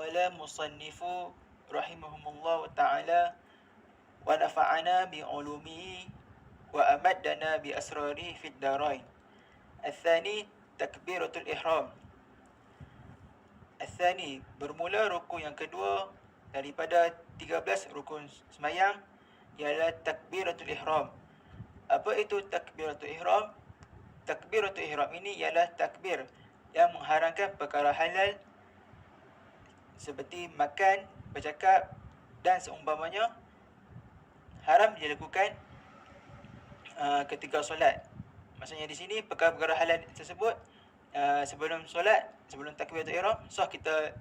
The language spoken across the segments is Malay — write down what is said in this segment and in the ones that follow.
Qala musannifu rahimahumullah ta'ala wa nafa'ana bi'ulumihi wa amaddana bi asrarihi fid darain. Al-thani takbiratul ihram. Al-thani bermula rukun yang kedua daripada 13 rukun semayang ialah takbiratul ihram. Apa itu takbiratul ihram? Takbiratul ihram ini ialah takbir yang mengharamkan perkara halal seperti makan, bercakap dan seumpamanya, haram dilakukan ketika solat. Maksudnya di sini perkara-perkara halal tersebut sebelum solat, sebelum takbiratul ihram sah kita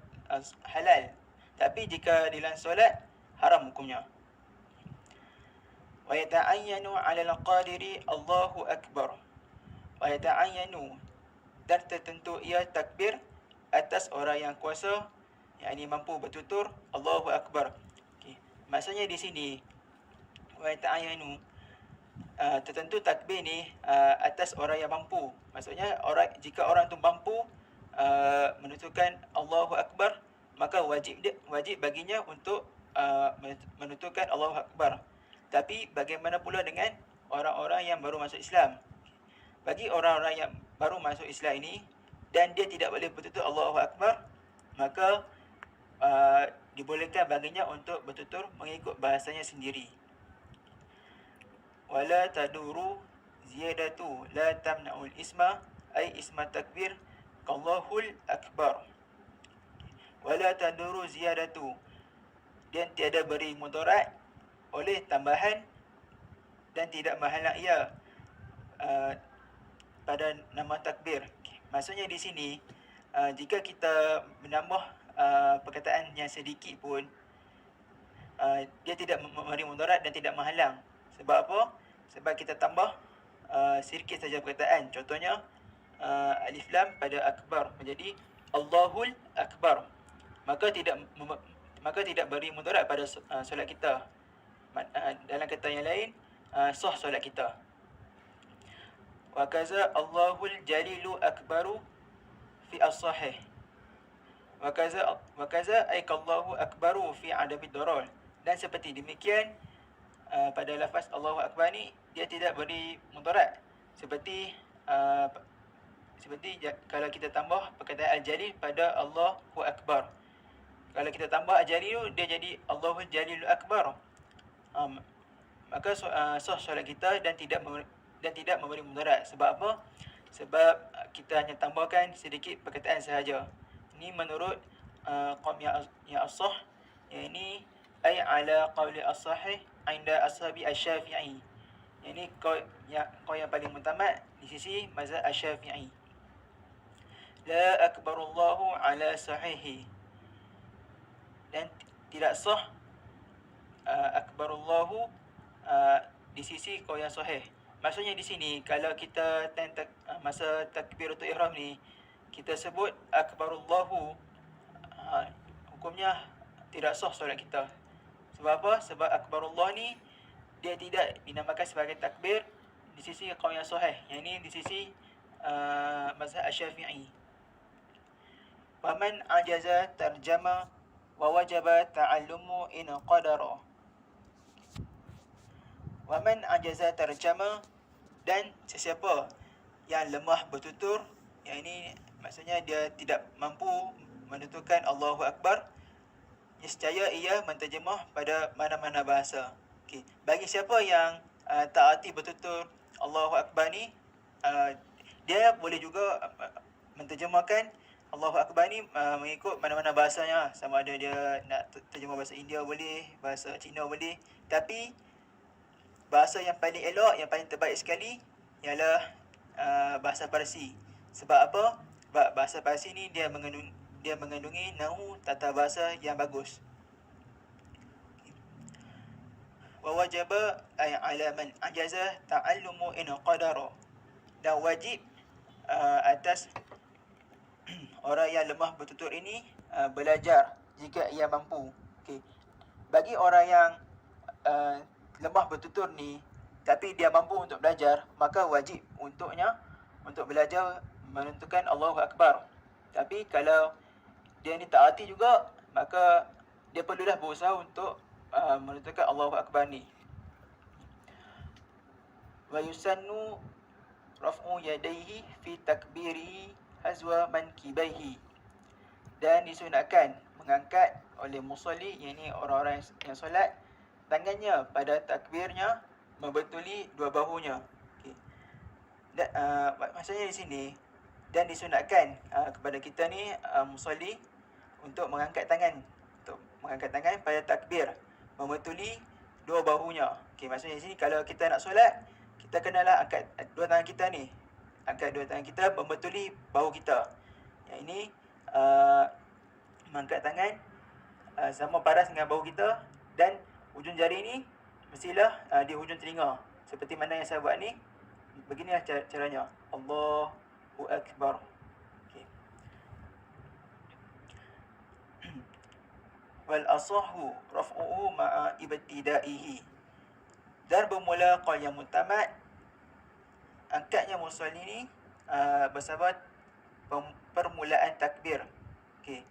halal. Tapi jika di dalam solat haram hukumnya. Wa yata'ayyanu 'ala al-qadiri Allahu akbar. Wa yata'ayyanu, dan tertentu ia takbir atas orang yang kuasa, yakni mampu bertutur Allahu akbar. Okay. Maksudnya di sini wa yata'ayyanu, tertentu takbir ni atas orang yang mampu. Maksudnya jika orang tu mampu menentukan Allahu akbar, maka wajib baginya untuk menentukan Allahu akbar. Tapi bagaimana pula dengan orang-orang yang baru masuk Islam? Bagi orang-orang yang baru masuk Islam ini dan dia tidak boleh bertutur Allahu akbar, maka dibolehkan baginya untuk bertutur mengikut bahasanya sendiri. Wala taduru ziyadatu la tamna'ul isma, ay isma takbir kallahul akbar. Wala taduru ziyadatu, dan tiada beri mudarat oleh tambahan dan tidak menghalang ia pada nama takbir. Maksudnya di sini jika kita menambah perkataan yang sedikit pun dia tidak memberi mudarat dan tidak menghalang. Sebab apa? Sebab kita tambah sedikit saja perkataan. Contohnya alif lam pada akbar menjadi Allahul akbar. Maka tidak beri mudarat pada solat kita. Dalam kata yang lain, sah solat kita. Wa kaza Allahul jalilu akbaru fi as-sahih. Wa kaza ay kallahu akbaru fi adami darar. Dan seperti demikian pada lafaz Allahu akbar ni dia tidak beri mudarat. Seperti kalau kita tambah perkataan al-jalil pada Allahu akbar. Kalau kita tambah al-jalil dia jadi Allahul jalilul akbar. Maka sah solat kita dan tidak memberi mudarat. Sebab apa? Sebab kita hanya tambahkan sedikit perkataan sahaja. Ini menurut qaul yang as-sah, yakni ay ala qauli as-sahih inda ashabi asy-Syafi'i. Ini qaul yang paling mutamat di sisi mazhab asy-Syafi'i. La akbarullahu ala sahihi, dan tidak sah akbarullahu di sisi qaul yang sahih. Maksudnya di sini kalau kita masa takbiratul ihram ni kita sebut akbarullahu, hukumnya tidak sah solat kita. Sebab apa? Sebab akbarullah ni dia tidak dinamakan sebagai takbir di sisi qaul yang sahih. Yang ini di sisi mazhab asy-Syafi'i. Wa man ajaza tarjama wa wajaba ta'allumu in qadara. Wa man ajaza tarjama, dan sesiapa yang lemah bertutur, yang ini maksudnya dia tidak mampu menentukan Allahu akbar, nescaya ia menterjemah pada mana-mana bahasa. Okey, bagi siapa yang tak erti bertutur Allahu akbar ni, dia boleh juga menterjemahkan Allahu akbar ni mengikut mana-mana bahasanya. Sama ada dia nak terjemah bahasa India boleh, bahasa Cina boleh, tapi bahasa yang paling elok, yang paling terbaik sekali ialah bahasa Parsi. Sebab apa? Sebab bahasa Parsi ni dia mengandungi nahu tata bahasa yang bagus. Wa wajaba ay ala man ajaza ta'allumu in qadara, dan wajib atas orang yang lemah bertutur ini belajar jika ia mampu. Okey. Bagi orang yang lemah bertutur ni tapi dia mampu untuk belajar, maka wajib untuknya untuk belajar menentukan Allahu akbar. Tapi kalau dia ni tak erti juga, maka dia perlulah berusaha untuk menentukan Allahu Akbar ni. Wa yusannu raf'u yadayhi fi takbiri hazwa mankibaihi. Dan disunatkan mengangkat oleh musalli, yakni orang-orang yang solat, tangannya pada takbirnya membetuli dua bahunya. Okay. Dan, maksudnya di sini, dan disunatkan kepada kita ni musalli untuk mengangkat tangan, pada takbir membetuli dua bahunya. Okay, maksudnya di sini kalau kita nak solat, kita kenalah angkat dua tangan kita ni, angkat dua tangan kita membetuli bahu kita. Yang ini mengangkat tangan sama paras dengan bahu kita, dan hujung jari ni mestilah di hujung telinga, seperti mana yang saya buat ni. Beginilah caranya. Allahu Akbar. Okay. Wal asahhu raf'uhu ma'a ibtidaihi. Dan bermula qaul yang mutamad, angkatnya musalli ni bersama permulaan takbir. Okey.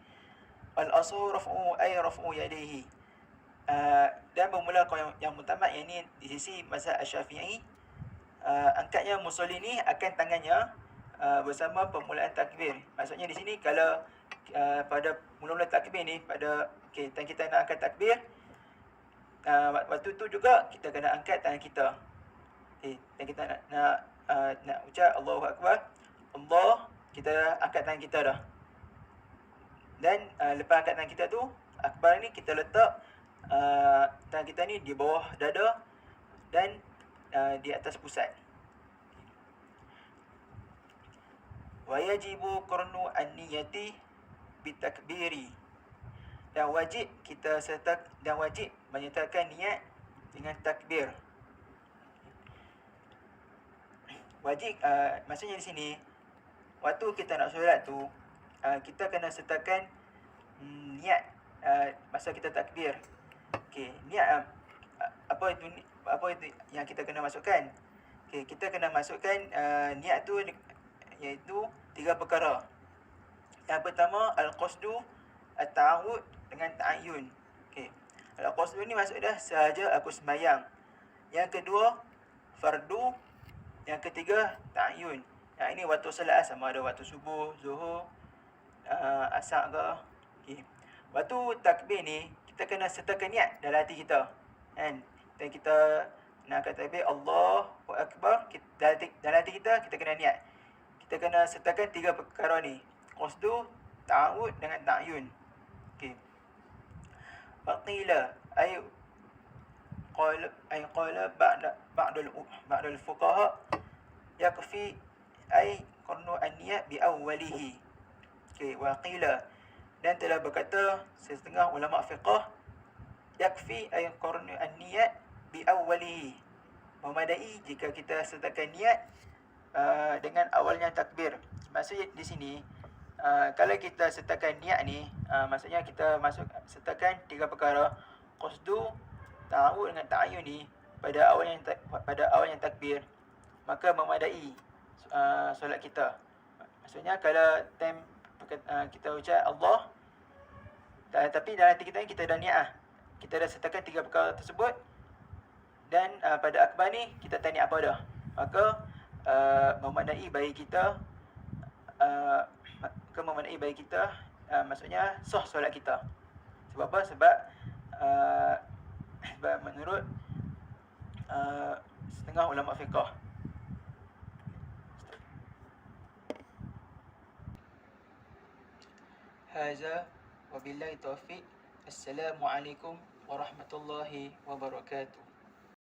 Wal asahhu raf'uhu ay raf'u yadayhi. Dan bermula qaul yang mutamad, yang ni di sisi mazhab Asy-Syafi'i, angkatnya musalli ni akan tangannya bersama permulaan takbir. Maksudnya di sini kalau pada mula-mula takbir ni, pada tangan kita nak angkat takbir, waktu tu juga kita kena angkat tangan kita. Dan kita nak ucap Allahu Akbar, Allah, kita angkat tangan kita dah. Dan lepas angkat tangan kita tu, Akbar ni kita letak tangan kita ni di bawah dada dan di atas pusat. Wa yajibu qarnu an-niyati bitakbiri. Dan wajib menyertakan niat dengan takbir. Wajib maksudnya di sini, waktu kita nak solat tu, kita kena sertakan niat masa kita takbir. Okey, niat apa itu yang kita kena masukkan? Okey, kita kena masukkan niat tu, iaitu 3 perkara. Yang pertama, al-qasdu, at-ta'awud dengan ta'ayyun. Okey. Al-qasdu ni maksud dah sahaja aku sembahyang. Yang kedua, fardu. Yang ketiga, ta'ayyun. Yang ini waktu solat, sama ada waktu subuh, zuhur, asar ke. Okey. Waktu takbir ni, kita kena sertakan niat dalam hati kita. Kan? Dan kita nak kata takbir Allahu Akbar, dalam hati kita kena niat. Kita kena sertakan 3 perkara ni, qasdu, ta'awud dengan ta'ayyun. Okey. Faqila ay qala ba'dal fuqaha yakfi ay qarnu an-niyat bi awwalihi. Okey, wa qila, dan telah berkata setengah ulama fiqh, yakfi ay qarnu an-niyat bi awwalihi, memadai jika kita sertakan niat dengan awalnya takbir. Maksudnya di sini, kalau kita sertakan niat ni, maksudnya kita sertakan 3 perkara, qasdu, ta'awud dengan ta'ayyun ni pada awalnya takbir, maka memadai solat kita. Maksudnya kalau time kita ucap Allah, tapi dalam hati kita ni kita dah niat, kita dah sertakan 3 perkara tersebut, dan pada akbar ni kita tak niat apa dah, maka memadai bagi kita, maksudnya sah solat kita. Sebab apa? Sebab menurut setengah ulama fiqh. Haza wabillahi taufiq. Assalamualaikum warahmatullahi wabarakatuh.